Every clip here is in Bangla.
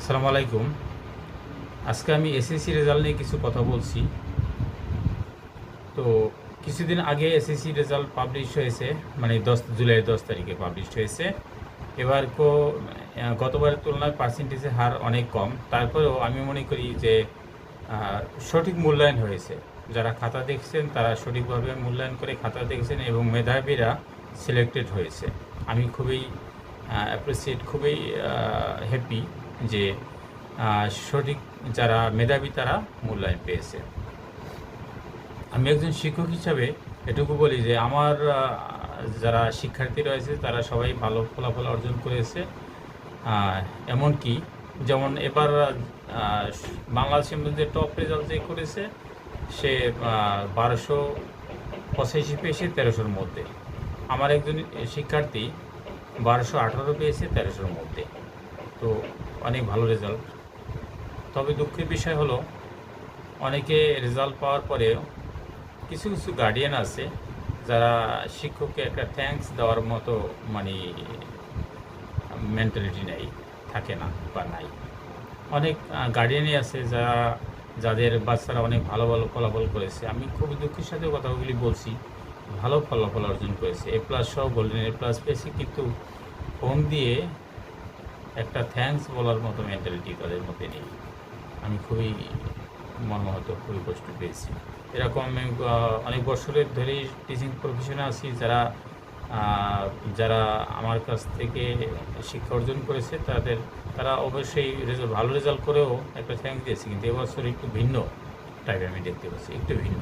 আসসালামু আলাইকুম। আজকে আমি এসএসসি রেজাল্ট নিয়ে কিছু কথা বলছি। তো কিছুদিন আগে এসএসসি রেজাল্ট পাবলিশ হয়েছে, মানে জুলাই 10 তারিখে পাবলিশ হয়েছে। এবার গতবারের তুলনায় পার্সেন্টেজের হার অনেক কম, তারপরেও আমি মনে করি যে সঠিক মূল্যায়ন হয়েছে। যারা খাতা দেখছেন তারা সঠিকভাবে মূল্যায়ন করে খাতা দেখছেন এবং মেধাবীরা সিলেক্টেড হয়েছে। আমি খুবই অ্যাপ্রিসিয়েট, খুবই হ্যাপি যে সঠিক যারা মেধাবী তারা মূল্যায়ন পেয়েছে। আমি একজন শিক্ষক হিসাবে এটুকু বলি যে আমার যারা শিক্ষার্থী রয়েছে তারা সবাই ভালো ফলাফল অর্জন করেছে। এমনকি যেমন এবার বাংলাদেশের মধ্যে টপ রেজাল্ট যে করেছে সে 1285 পেয়েছে 1300-র মধ্যে। আমার একজন শিক্ষার্থী 1218 পেয়েছে 1300-র মধ্যে। তো অনেক ভালো রেজাল্ট। তবে দুঃখের বিষয় হলো অনেকে রেজাল্ট পাওয়ার পরেও কিছু কিছু গার্ডিয়ান আছে যারা শিক্ষককে একটা থ্যাঙ্কস দেওয়ার মতো মানে মেন্টালিটি নেই, থাকে না বা নাই। অনেক গার্ডিয়ানই আছে যাদের বাচ্চারা অনেক ভালো ভালো ফলাফল করেছে। আমি খুবই দুঃখের সাথে কথাগুলি বলছি, ভালো ফলাফল অর্জন করেছে, A+ সহ গোল্ডেন A+ পেয়েছে, কিন্তু ফোন দিয়ে একটা থ্যাঙ্কস বলার মতো মেন্টালিটি তাদের মধ্যে নেই। আমি খুবই মর্মাহত, খুবই কষ্ট পেয়েছি। এরকম আমি অনেক বছরের ধরেই টিচিং প্রফেশনে আছি। যারা আমার কাছ থেকে শিক্ষা অর্জন করেছে তারা অবশ্যই ভালো রেজাল্ট করেও একটা থ্যাঙ্কস দিয়েছে, কিন্তু এবছর একটু ভিন্ন টাইপের আমি দেখতে পাচ্ছি, একটু ভিন্ন।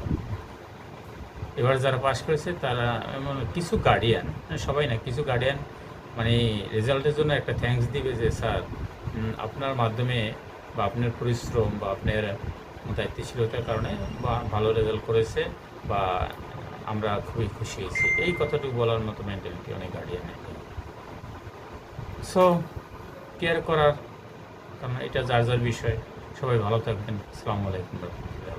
এবার যারা পাশ করেছে তারা এমন কিছু গার্ডিয়ান, সবাই না, কিছু গার্ডিয়ান মানে রেজাল্টের জন্য একটা থ্যাঙ্কস দিবে যে স্যার আপনার মাধ্যমে বা আপনার পরিশ্রম বা আপনার দায়িত্বশীলতার কারণে বা ভালো রেজাল্ট করেছে বা আমরা খুবই খুশি হয়েছি, এই কথাটুকু বলার মতো মেন্টালিটি অনেক গার্ডিয়ানের নেই। সো কেয়ার করার, কারণ এটা যার যার বিষয়। সবাই ভালো থাকবেন। আসসালামু আলাইকুম রহমতুল্লাহ।